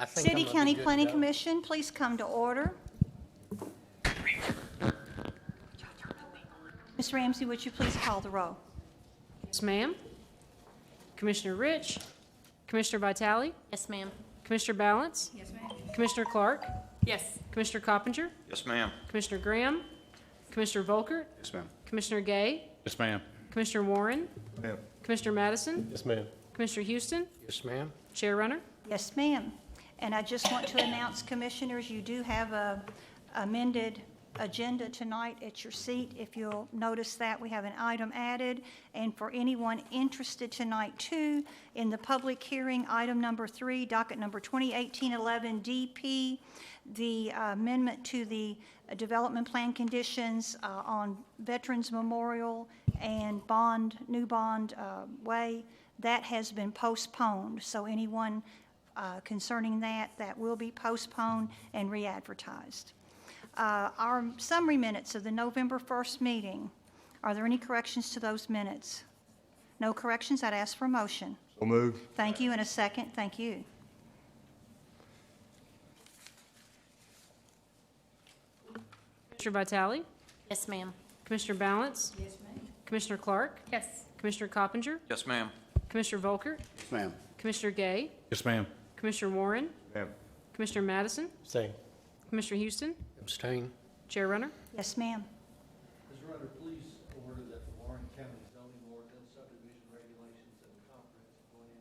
I think I'm City gonna be County good to Planning go. Commission, please come to order. Ms. Ramsey, would you please call the roll? Yes, ma'am. Commissioner Rich, Commissioner Vitale, Yes, ma'am. Commissioner Balance, Yes, ma'am. Commissioner Clark, Yes. Commissioner Coppinger, Yes, ma'am. Commissioner Graham, Commissioner Volkert, Yes, ma'am. Commissioner Gay, Yes, ma'am. Commissioner Warren, Ma'am. Commissioner Madison, Yes, ma'am. Commissioner Houston, Yes, ma'am. Chair Runner. Yes, ma'am. And I just want to announce, Commissioners, you do have a amended agenda tonight at your seat. If you'll notice that, we have an item added. And for anyone interested tonight, too, in the public hearing, item number 3, docket number 2018-11 DP, the amendment to the development plan conditions on Veterans Memorial and New Bond Way, that has been postponed. So anyone concerning that will be postponed and re-advertised. Our summary minutes of the November 1st meeting, are there any corrections to those minutes? No corrections, I'd ask for a motion. So moved. Thank you, and a second. Thank you. Commissioner Vitale, Yes, ma'am. Commissioner Balance, Yes, ma'am. Commissioner Clark, Yes. Commissioner Coppinger, Yes, ma'am. Commissioner Volkert, Yes, ma'am. Commissioner Gay, Yes, ma'am. Commissioner Warren, Ma'am. Commissioner Madison, Same. Commissioner Houston, Abstain. Chair Runner. Yes, ma'am. Ms. Runner, please order that the Warren County zoning ordinance, subdivision regulations, and the comprehensive plan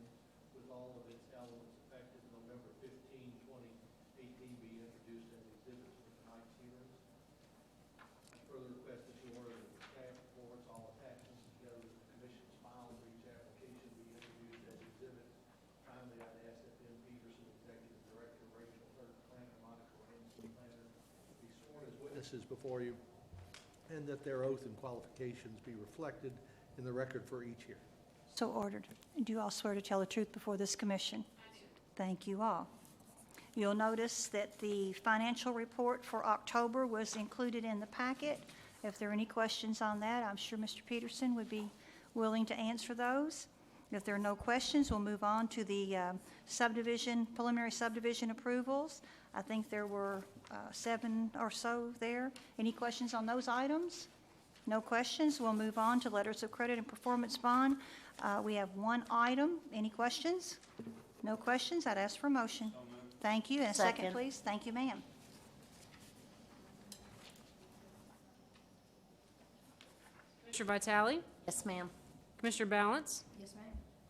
with all of its elements effective November 15, 2018 be introduced as exhibits for tonight's hearings. Further request that you order that the staff reports, all attachments together with the commission's file for each application be introduced as exhibits. Finally, I'd ask that Ben Peterson, Executive Director, Rachel Hurt, Planner, Monica Ramsey, Planner, be sworn as witnesses before you, and that their oath and qualifications be reflected in the record for each hearing. So ordered. Do you all swear to tell the truth before this commission? Thank you all. You'll notice that the financial report for October was included in the packet. If there are any questions on that, I'm sure Mr. Peterson would be willing to answer those. If there are no questions, we'll move on to the preliminary subdivision approvals. I think there were 7 or so there. Any questions on those items? No questions. We'll move on to letters of credit and performance bond. We have one item. Any questions? No questions. I'd ask for a motion. Thank you. And a second, Second. please. Thank you, ma'am. Commissioner Vitale, Yes, ma'am. Commissioner Balance, Yes, ma'am.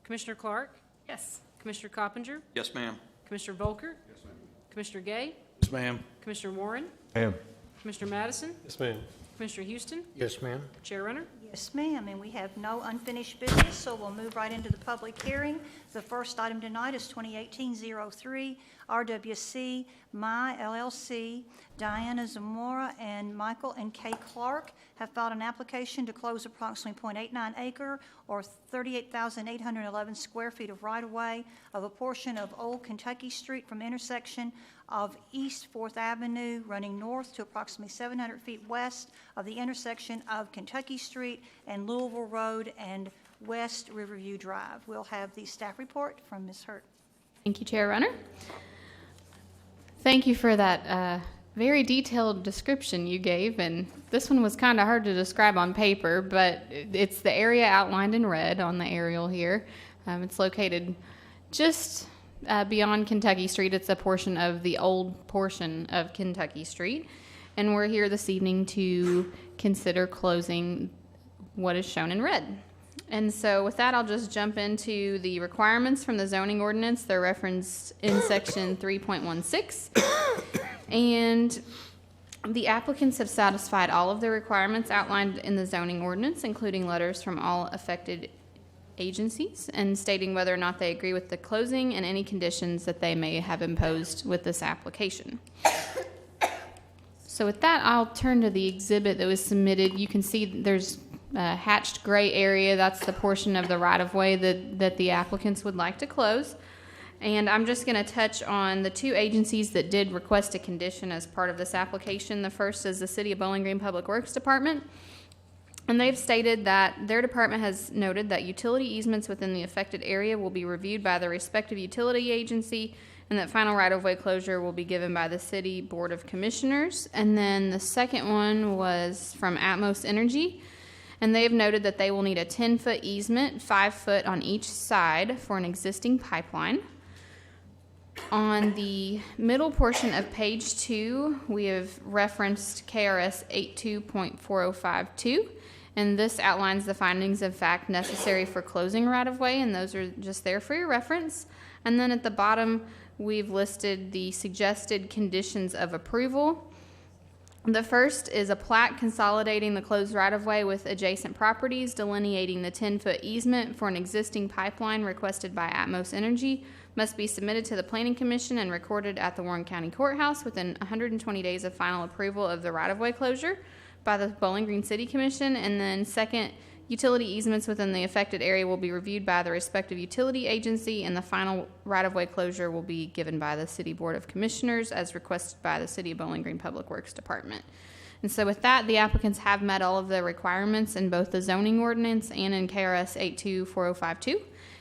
Commissioner Clark, Yes. Commissioner Coppinger, Yes, ma'am. Commissioner Volkert, Yes, ma'am. Commissioner Gay, Yes, ma'am. Commissioner Warren, Ma'am. Commissioner Madison, Yes, ma'am. Commissioner Houston, Yes, ma'am. Chair Runner. Yes, ma'am, and we have no unfinished business, so we'll move right into the public hearing. The first item tonight is 2018-03 RWC My LLC. Diana Zamora and Michael and Kay Clark have filed an application to close approximately .89 acre or 38,811 square feet of right-of-way of a portion of Old Kentucky Street from intersection of East 4th Avenue running north to approximately 700 feet west of the intersection of Kentucky Street and Louisville Road and West Riverview Drive. We'll have the staff report from Ms. Hurt. Thank you, Chair Runner. Thank you for that very detailed description you gave, and this one was kind of hard to describe on paper, but it's the area outlined in red on the aerial here. It's located just beyond Kentucky Street. It's a portion of the old portion of Kentucky Street, and we're here this evening to consider closing what is shown in red. And so with that, I'll just jump into the requirements from the zoning ordinance. They're referenced in section 3.16. And the applicants have satisfied all of the requirements outlined in the zoning ordinance, including letters from all affected agencies and stating whether or not they agree with the closing and any conditions that they may have imposed with this application. So with that, I'll turn to the exhibit that was submitted. You can see there's a hatched gray area. That's the portion of the right-of-way that the applicants would like to close. And I'm just going to touch on the 2 agencies that did request a condition as part of this application. The first is the City of Bowling Green Public Works Department. And they've stated that their department has noted that utility easements within the affected area will be reviewed by the respective utility agency and that final right-of-way closure will be given by the City Board of Commissioners. And then the second one was from Atmos Energy, and they have noted that they will need a 10-foot easement, 5 foot on each side for an existing pipeline. On the middle portion of page 2, we have referenced KRS 82.4052, and this outlines the findings of fact necessary for closing right-of-way, and those are just there for your reference. And then at the bottom, we've listed the suggested conditions of approval. The first is a plat consolidating the closed right-of-way with adjacent properties, delineating the 10-foot easement for an existing pipeline requested by Atmos Energy, must be submitted to the Planning Commission and recorded at the Warren County Courthouse within 120 days of final approval of the right-of-way closure by the Bowling Green City Commission. And then second, utility easements within the affected area will be reviewed by the respective utility agency, and the final right-of-way closure will be given by the City Board of Commissioners as requested by the City of Bowling Green Public Works Department. And so with that, the applicants have met all of the requirements in both the zoning ordinance and in KRS 824052.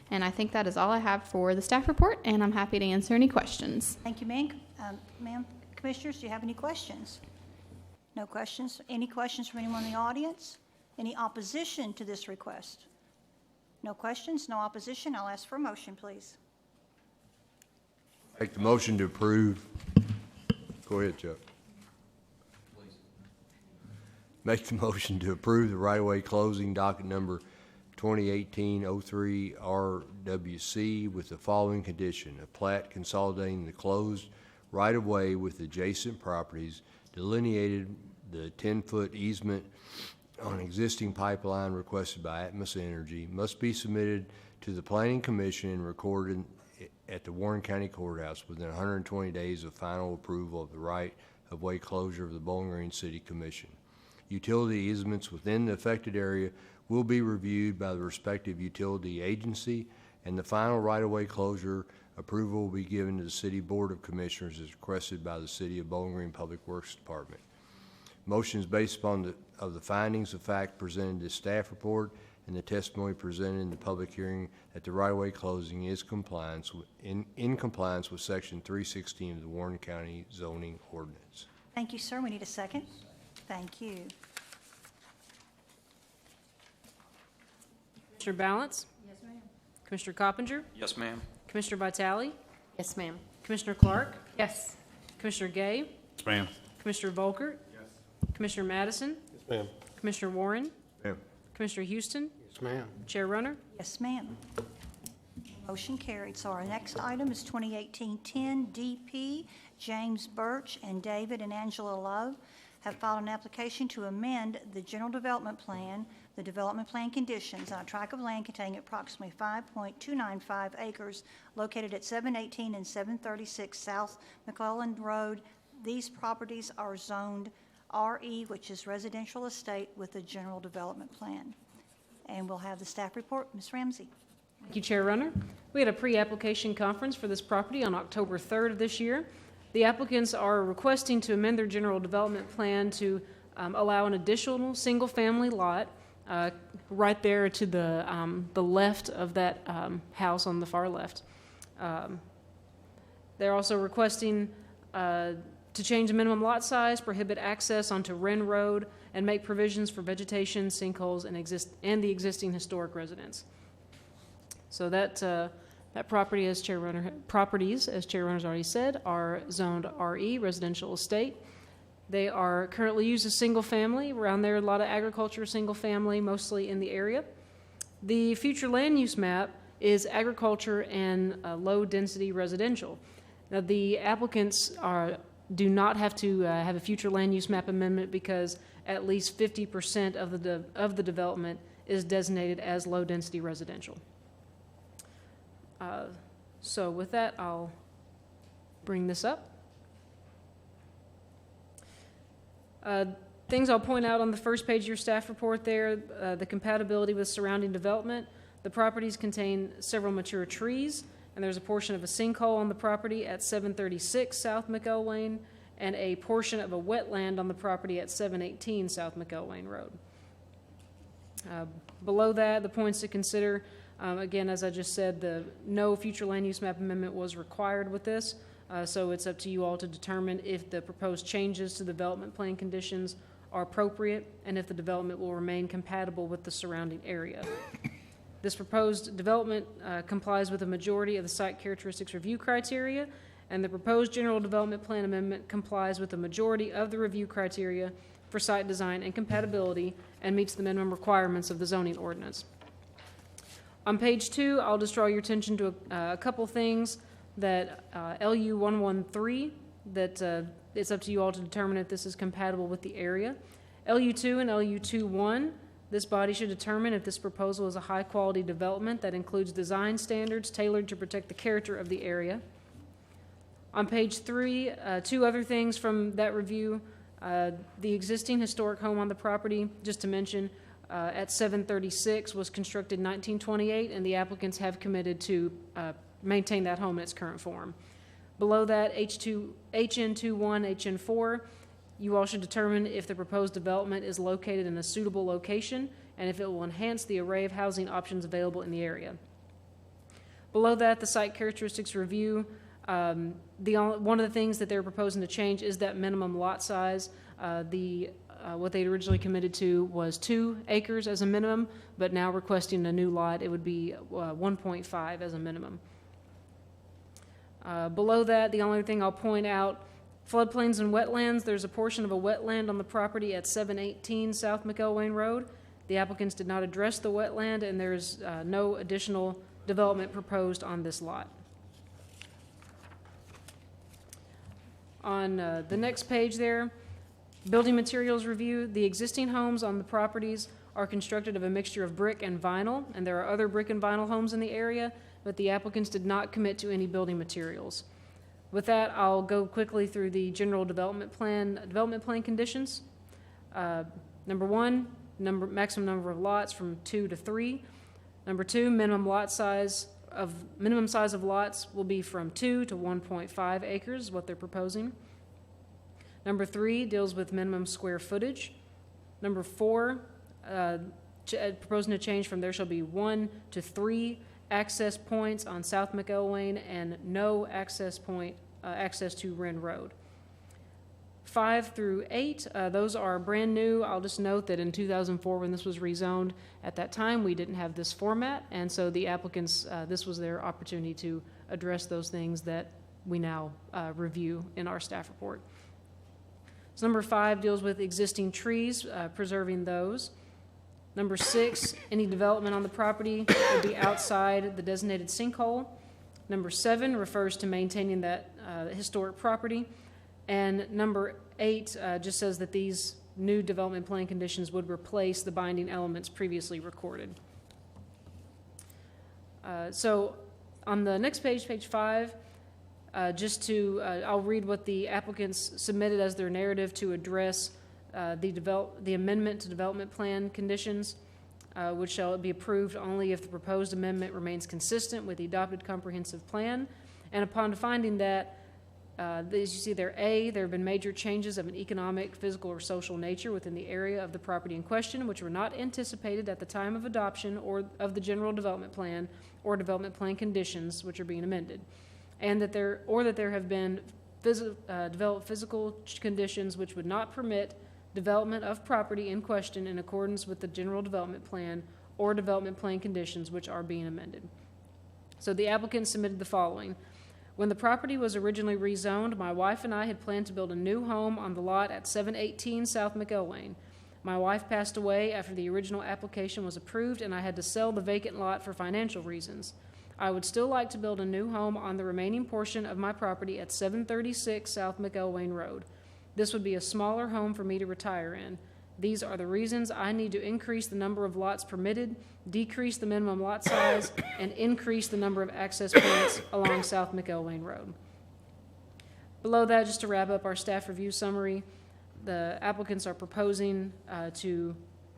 And I think that is all I have for the staff report, and I'm happy to answer any questions. Thank you, ma'am. Commissioners, do you have any questions? No questions? Any questions from anyone in the audience? Any opposition to this request? No questions, no opposition. I'll ask for a motion, please. Make the motion to approve. Go ahead, Chuck. Please. Make the motion to approve the right-of-way closing docket number 2018-03 RWC with the following condition: a plat consolidating the closed right-of-way with adjacent properties, delineated the 10-foot easement on existing pipeline requested by Atmos Energy, must be submitted to the Planning Commission and recorded at the Warren County Courthouse within 120 days of final approval of the right-of-way closure of the Bowling Green City Commission. Utility easements within the affected area will be reviewed by the respective utility agency, and the final right-of-way closure approval will be given to the City Board of Commissioners as requested by the City of Bowling Green Public Works Department. Motion is based upon the findings of fact presented in the staff report and the testimony presented in the public hearing that the right-of-way closing is in compliance with Section 316 of the Warren County zoning ordinance. Thank you, sir. We need a second. Thank you. Commissioner Balance? Yes, ma'am. Commissioner Coppinger? Yes, ma'am. Commissioner Vitale? Yes, ma'am. Commissioner Clark? Yes. Commissioner Gay? Yes, ma'am. Commissioner Volkert? Yes. Commissioner Madison? Yes, ma'am. Commissioner Warren? Ma'am. Commissioner Houston? Yes, ma'am. Chair Runner? Yes, ma'am. Motion carried. So our next item is 2018-10 DP. James Birch and David and Angela Love have filed an application to amend the general development plan, the development plan conditions on a tract of land containing approximately 5.295 acres located at 718 and 736 South McElwain Road. These properties are zoned RE, which is residential estate, with a general development plan. And we'll have the staff report. Ms. Ramsey. Thank you, Chair Runner. We had a pre-application conference for this property on October 3rd of this year. The applicants are requesting to amend their general development plan to allow an additional single-family lot right there to the left of that house on the far left. They're also requesting to change the minimum lot size, prohibit access onto Wren Road, and make provisions for vegetation, sinkholes, and the existing historic residence. So that property, as Chair Runner, properties, as Chair Runner's already said, are zoned RE, residential estate. They are currently used as single family. Around there, a lot of agriculture, single family, mostly in the area. The future land use map is agriculture and low density residential. Now, the applicants do not have to have a future land use map amendment because at least 50% of the development is designated as low density residential. So with that, I'll bring this up. Things I'll point out on the first page of your staff report there, the compatibility with surrounding development. The properties contain several mature trees, and there's a portion of a sinkhole on the property at 736 South McElwain and a portion of a wetland on the property at 718 South McElwain Road. Below that, the points to consider, Again, as I just said, no future land use map amendment was required with this, so it's up to you all to determine if the proposed changes to the development plan conditions are appropriate and if the development will remain compatible with the surrounding area. This proposed development complies with a majority of the site characteristics review criteria, and the proposed general development plan amendment complies with the majority of the review criteria for site design and compatibility and meets the minimum requirements of the zoning ordinance. On page 2, I'll just draw your attention to a couple things that LU 113, that it's up to you all to determine if this is compatible with the area. LU 2 and LU 21, this body should determine if this proposal is a high-quality development that includes design standards tailored to protect the character of the area. On page 3, two other things from that review. The existing historic home on the property, just to mention, at 736 was constructed in 1928, and the applicants have committed to maintain that home in its current form. Below that, HN21, HN4, you all should determine if the proposed development is located in a suitable location and if it will enhance the array of housing options available in the area. Below that, the site characteristics review, one of the things that they're proposing to change is that minimum lot size. What they originally committed to was 2 acres as a minimum, but now requesting a new lot, it would be 1.5 as a minimum. Below that, the only thing I'll point out, floodplains and wetlands, there's a portion of a wetland on the property at 718 South McElwain Road. The applicants did not address the wetland, and there's no additional development proposed on this lot. On the next page there, building materials review, the existing homes on the properties are constructed of a mixture of brick and vinyl, and there are other brick and vinyl homes in the area, but the applicants did not commit to any building materials. With that, I'll go quickly through the general development plan conditions. Number 1, maximum number of lots from 2 to 3. Number 2, minimum size of lots will be from 2 to 1.5 acres, is what they're proposing. Number 3 deals with minimum square footage. Number 4, proposing a change from there shall be 1 to 3 access points on South McElwain and no access to Wren Road. 5 through 8, those are brand new. I'll just note that in 2004, when this was rezoned, at that time we didn't have this format, and so the applicants, this was their opportunity to address those things that we now review in our staff report. So number 5 deals with existing trees, preserving those. Number 6, any development on the property will be outside the designated sinkhole. Number 7 refers to maintaining that historic property. And number 8 just says that these new development plan conditions would replace the binding elements previously recorded. So on the next page, page 5, I'll read what the applicants submitted as their narrative to address the amendment to development plan conditions, which shall be approved only if the proposed amendment remains consistent with the adopted comprehensive plan. And upon finding that, as you see there, A, there have been major changes of an economic, physical, or social nature within the area of the property in question, which were not anticipated at the time of adoption or of the general development plan or development plan conditions, which are being amended. And that there have been developed physical conditions which would not permit development of property in question in accordance with the general development plan or development plan conditions which are being amended. So the applicant submitted the following. When the property was originally rezoned, my wife and I had planned to build a new home on the lot at 718 South McElwain. My wife passed away after the original application was approved, and I had to sell the vacant lot for financial reasons. I would still like to build a new home on the remaining portion of my property at 736 South McElwain Road. This would be a smaller home for me to retire in. These are the reasons I need to increase the number of lots permitted, decrease the minimum lot size, and increase the number of access points along South McElwain Road. Below that, just to wrap up our staff review summary, the applicants are proposing to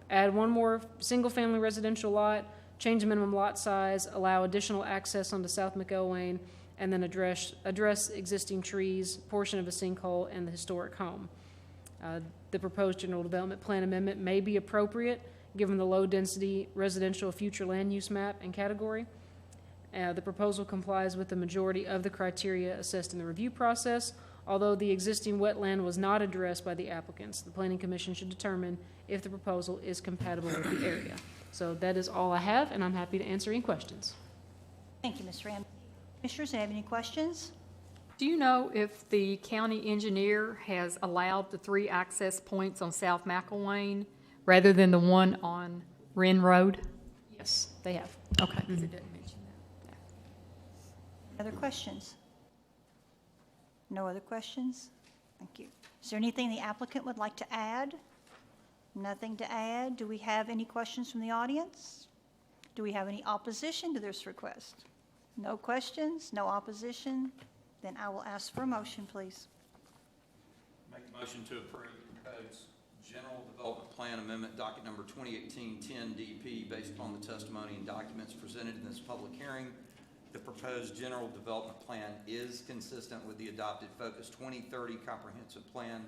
add one more single-family residential lot, change the minimum lot size, allow additional access onto South McElwain, and then address existing trees, portion of a sinkhole, and the historic home. The proposed general development plan amendment may be appropriate given the low-density residential future land use map and category. The proposal complies with the majority of the criteria assessed in the review process. Although the existing wetland was not addressed by the applicants, the Planning Commission should determine if the proposal is compatible with the area. So that is all I have, and I'm happy to answer any questions. Thank you, Ms. Ram. Commissioners, have any questions? Do you know if the county engineer has allowed the 3 access points on South McElwain rather than the one on Wren Road? Yes, they have. Okay, 'cause it doesn't mention that. Other questions? No other questions? Thank you. Is there anything the applicant would like to add? Nothing to add. Do we have any questions from the audience? Do we have any opposition to this request? No questions, no opposition? Then I will ask for a motion, please. Make a motion to approve the proposed general development plan amendment docket number 2018-10 DP based upon the testimony and documents presented in this public hearing. The proposed general development plan is consistent with the adopted Focus 2030 comprehensive plan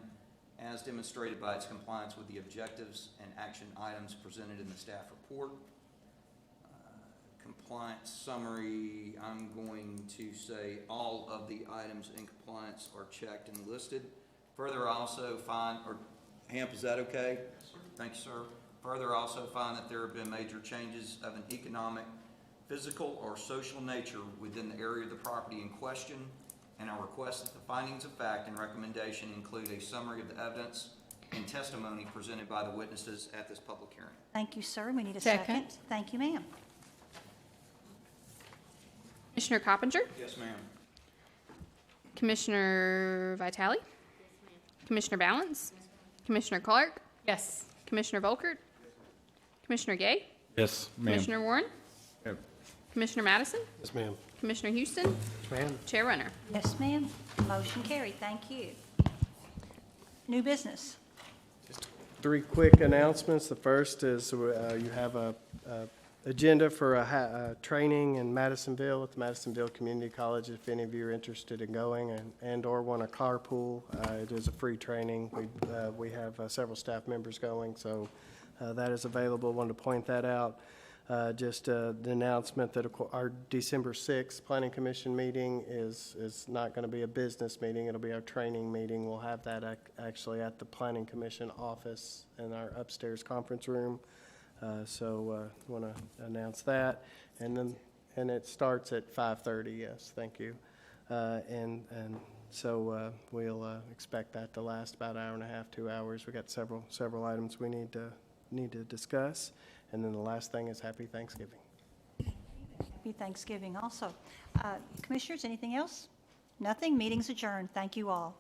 as demonstrated by its compliance with the objectives and action items presented in the staff report. Compliance summary, I'm going to say all of the items in compliance are checked and listed. Further, I also find, or Hamp, is that okay? Yes, sir. Thank you, sir. Further, I also find that there have been major changes of an economic, physical, or social nature within the area of the property in question, and I request that the findings of fact and recommendation include a summary of the evidence and testimony presented by the witnesses at this public hearing. Thank you, sir. We need a second. Second. Thank you, ma'am. Commissioner Coppinger, Yes, ma'am. Commissioner Vitale, Commissioner Balance, Commissioner Clark, Yes. Commissioner Volkert, Commissioner Gay, Yes, ma'am. Commissioner Warren, Yep. Commissioner Madison, Yes, ma'am. Commissioner Houston, Yes, ma'am. Chair Runner. Yes, ma'am. Motion carried. Thank you. New business. 3 quick announcements. The first is you have a agenda for a training in Madisonville at the Madisonville Community College. If any of you are interested in going and or want a carpool, it is a free training. We have several staff members going, so that is available. Wanted to point that out. Just the announcement that our December 6th Planning Commission meeting is not going to be a business meeting. It'll be our training meeting. We'll have that actually at the Planning Commission office in our upstairs conference room. So want to announce that. And it starts at 5:30, yes, thank you. And so we'll expect that to last about an hour and a half, 2 hours. We got several items we need to discuss. And then the last thing is Happy Thanksgiving. Happy Thanksgiving also. Commissioners, anything else? Nothing. Meeting's adjourned. Thank you all.